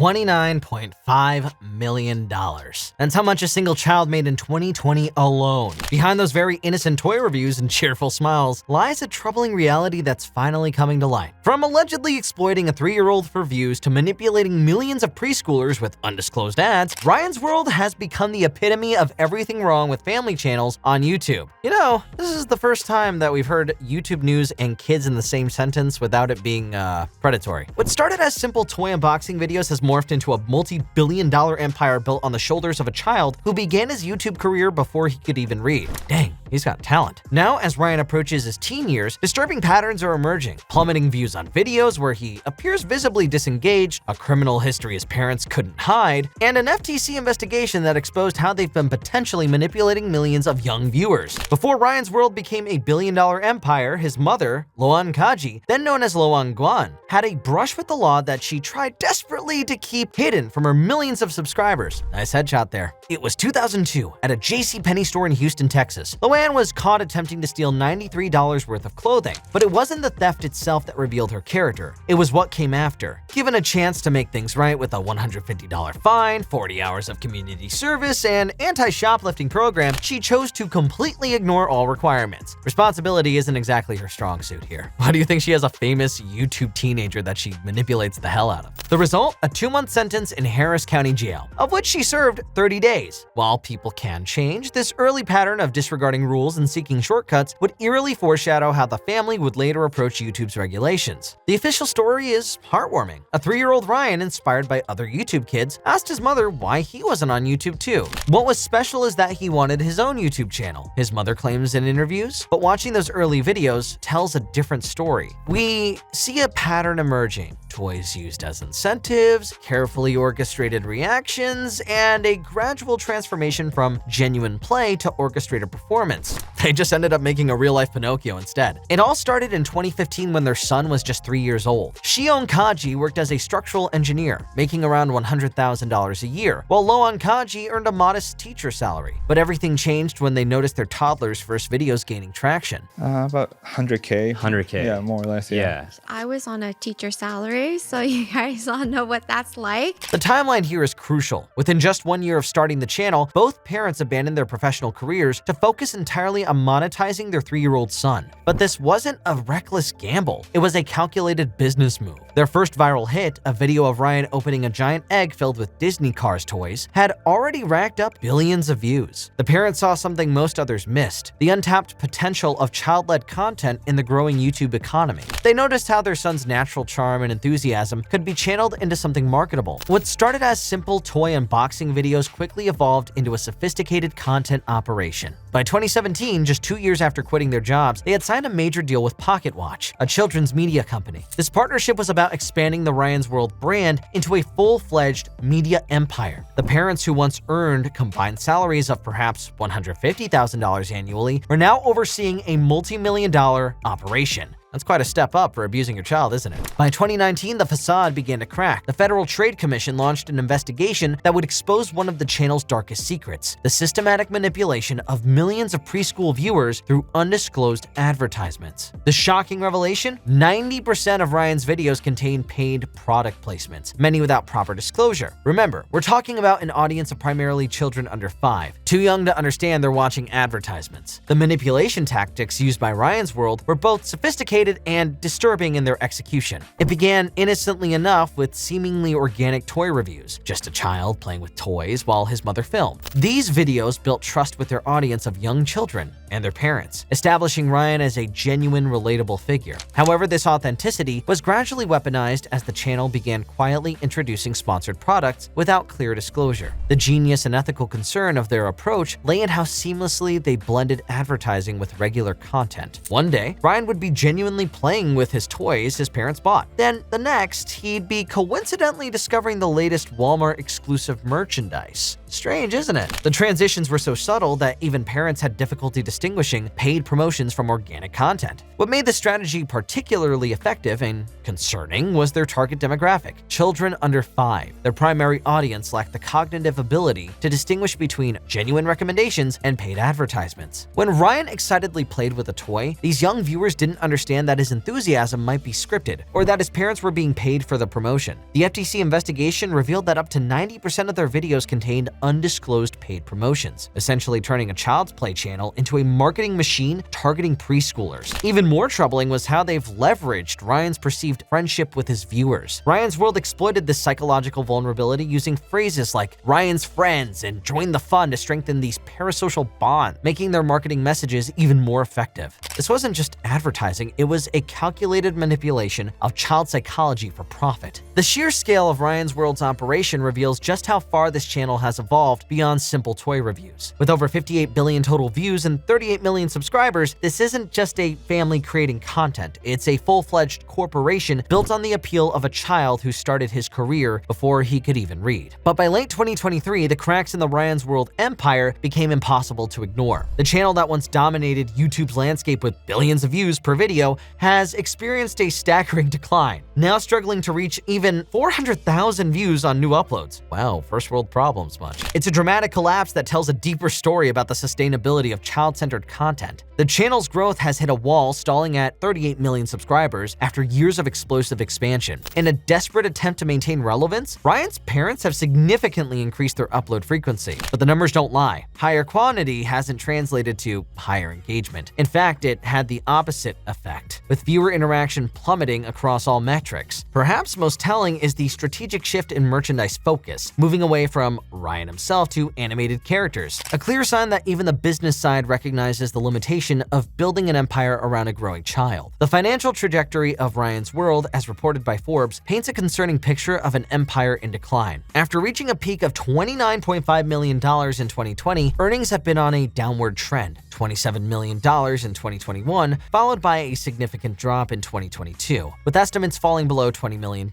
$29.5 million. That's how much a single child made in 2020 alone. Behind those very innocent toy reviews and cheerful smiles lies a troubling reality that's finally coming to light. From allegedly exploiting a 3-year-old for views to manipulating millions of preschoolers with undisclosed ads, Ryan's World has become the epitome of everything wrong with family channels on YouTube. You know, this is the first time that we've heard YouTube news and kids in the same sentence without it being predatory. What started as simple toy unboxing videos has morphed into a multi-billion-dollar empire built on the shoulders of a child who began his YouTube career before he could even read. Dang, he's got talent. Now, as Ryan approaches his teen years, disturbing patterns are emerging. Plummeting views on videos where he appears visibly disengaged, a criminal history his parents couldn't hide, and an FTC investigation that exposed how they've been potentially manipulating millions of young viewers. Before Ryan's World became a billion-dollar empire, his mother, Loan Kaji, then known as Loan Guan, had a brush with the law that she tried desperately to keep hidden from her millions of subscribers. Nice headshot there. It was 2002 at a JCPenney store in Houston, Texas. Loan was caught attempting to steal $93 worth of clothing, but it wasn't the theft itself that revealed her character. It was what came after. Given a chance to make things right with a $150 fine, 40 hours of community service, and anti-shoplifting program, she chose to completely ignore all requirements. Responsibility isn't exactly her strong suit here. Why do you think she has a famous YouTube teenager that she manipulates the hell out of? The result? A 2-month sentence in Harris County Jail, of which she served 30 days. While people can change, this early pattern of disregarding rules and seeking shortcuts would eerily foreshadow how the family would later approach YouTube's regulations. The official story is heartwarming. A 3-year-old Ryan, inspired by other YouTube kids, asked his mother why he wasn't on YouTube too. What was special is that he wanted his own YouTube channel, his mother claims in interviews, but watching those early videos tells a different story. We see a pattern emerging. Toys used as incentives, carefully orchestrated reactions, and a gradual transformation from genuine play to orchestrated performance. They just ended up making a real-life Pinocchio instead. It all started in 2015 when their son was just 3 years old. CHn&x Kaji worked as a structural engineer, making around $100,000 a year, while Loan Kaji earned a modest teacher salary. But everything changed when they noticed their toddler's first videos gaining traction. About 100K. 100K. Yeah, more or less, yeah. I was on a teacher salary, so you guys all know what that's like. The timeline here is crucial. Within just 1 year of starting the channel, both parents abandoned their professional careers to focus entirely on monetizing their 3-year-old son. But this wasn't a reckless gamble. It was a calculated business move. Their first viral hit, a video of Ryan opening a giant egg filled with Disney Cars toys, had already racked up billions of views. The parents saw something most others missed: the untapped potential of child-led content in the growing YouTube economy. They noticed how their son's natural charm and enthusiasm could be channeled into something marketable. What started as simple toy unboxing videos quickly evolved into a sophisticated content operation. By 2017, just 2 years after quitting their jobs, they had signed a major deal with Pocket Watch, a children's media company. This partnership was about expanding the Ryan's World brand into a full-fledged media empire. The parents who once earned combined salaries of perhaps $150,000 annually were now overseeing a multi-million-dollar operation. That's quite a step up for abusing your child, isn't it? By 2019, the facade began to crack. The Federal Trade Commission launched an investigation that would expose one of the channel's darkest secrets: the systematic manipulation of millions of preschool viewers through undisclosed advertisements. The shocking revelation? 90% of Ryan's videos contain paid product placements, many without proper disclosure. Remember, we're talking about an audience of primarily children under 5, too young to understand they're watching advertisements. The manipulation tactics used by Ryan's World were both sophisticated and disturbing in their execution. It began innocently enough with seemingly organic toy reviews, just a child playing with toys while his mother filmed. These videos built trust with their audience of young children and their parents, establishing Ryan as a genuine, relatable figure. However, this authenticity was gradually weaponized as the channel began quietly introducing sponsored products without clear disclosure. The genius and ethical concern of their approach lay in how seamlessly they blended advertising with regular content. One day, Ryan would be genuinely playing with his toys his parents bought. Then the next, he'd be coincidentally discovering the latest Walmart exclusive merchandise. Strange, isn't it? The transitions were so subtle that even parents had difficulty distinguishing paid promotions from organic content. What made the strategy particularly effective and concerning was their target demographic, children under 5. Their primary audience lacked the cognitive ability to distinguish between genuine recommendations and paid advertisements. When Ryan excitedly played with a toy, these young viewers didn't understand that his enthusiasm might be scripted or that his parents were being paid for the promotion. The FTC investigation revealed that up to 90% of their videos contained undisclosed paid promotions, essentially turning a child's play channel into a marketing machine targeting preschoolers. Even more troubling was how they've leveraged Ryan's perceived friendship with his viewers. Ryan's World exploited this psychological vulnerability using phrases like Ryan's friends and join the fun to strengthen these parasocial bonds, making their marketing messages even more effective. This wasn't just advertising, it was a calculated manipulation of child psychology for profit. The sheer scale of Ryan's World's operation reveals just how far this channel has evolved beyond simple toy reviews. With over 58 billion total views and 38 million subscribers, this isn't just a family creating content, it's a full-fledged corporation built on the appeal of a child who started his career before he could even read. But by late 2023, the cracks in the Ryan's World empire became impossible to ignore. The channel that once dominated YouTube's landscape with billions of views per video has experienced a staggering decline, now struggling to reach even 400,000 views on new uploads. Wow, first world problems much. It's a dramatic collapse that tells a deeper story about the sustainability of child-centered content. The channel's growth has hit a wall, stalling at 38 million subscribers after years of explosive expansion. In a desperate attempt to maintain relevance, Ryan's parents have significantly increased their upload frequency. But the numbers don't lie. Higher quantity hasn't translated to higher engagement. In fact, it had the opposite effect, with viewer interaction plummeting across all metrics. Perhaps most telling is the strategic shift in merchandise focus, moving away from Ryan himself to animated characters, a clear sign that even the business side recognizes the limitation of building an empire around a growing child. The financial trajectory of Ryan's World, as reported by Forbes, paints a concerning picture of an empire in decline. After reaching a peak of $29.5 million in 2020, earnings have been on a downward trend, $27 million in 2021, followed by a significant drop in 2022, with estimates falling below $20 million.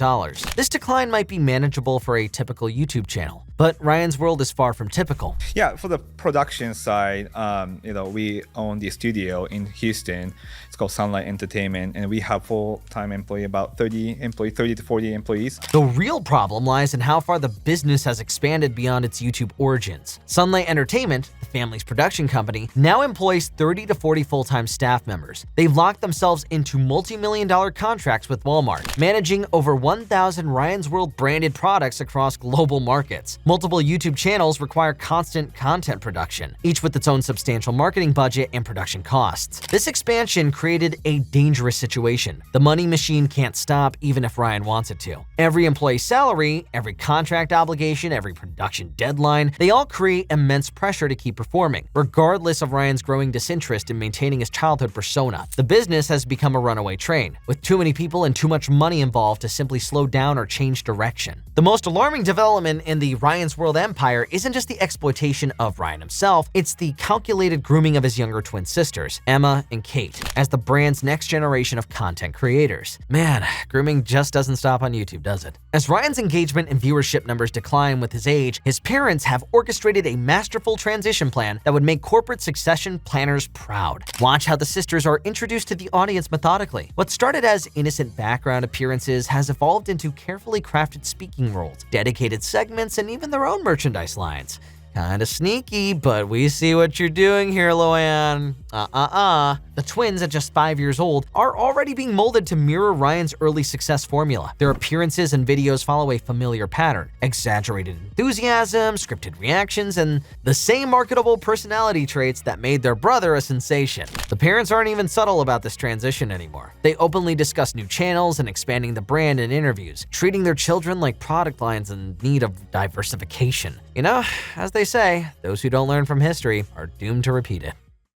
This decline might be manageable for a typical YouTube channel, but Ryan's World is far from typical. Yeah, for the production side, we own the studio in Houston. It's called Sunlight Entertainment, and we have full-time employee, about 30 to 40 employees. The real problem lies in how far the business has expanded beyond its YouTube origins. Sunlight Entertainment, the family's production company, now employs 30 to 40 full-time staff members. They've locked themselves into multi-million-dollar contracts with Walmart, managing over 1,000 Ryan's World branded products across global markets. Multiple YouTube channels require constant content production, each with its own substantial marketing budget and production costs. This expansion created a dangerous situation. The money machine can't stop even if Ryan wants it to. Every employee's salary, every contract obligation, every production deadline, they all create immense pressure to keep performing, regardless of Ryan's growing disinterest in maintaining his childhood persona. The business has become a runaway train, with too many people and too much money involved to simply slow down or change direction. The most alarming development in the Ryan's World empire isn't just the exploitation of Ryan himself, it's the calculated grooming of his younger twin sisters, Emma and Kate, as the brand's next generation of content creators. Man, grooming just doesn't stop on YouTube, does it? As Ryan's engagement and viewership numbers decline with his age, his parents have orchestrated a masterful transition plan that would make corporate succession planners proud. Watch how the sisters are introduced to the audience methodically. What started as innocent background appearances has evolved into carefully crafted speaking roles, dedicated segments, and even their own merchandise lines. Kinda sneaky, but we see what you're doing here, Loanne. The twins, at just 5 years old, are already being molded to mirror Ryan's early success formula. Their appearances and videos follow a familiar pattern: exaggerated enthusiasm, scripted reactions, and the same marketable personality traits that made their brother a sensation. The parents aren't even subtle about this transition anymore. They openly discuss new channels and expanding the brand in interviews, treating their children like product lines in need of diversification. You know, as they say, those who don't learn from history are doomed to repeat it.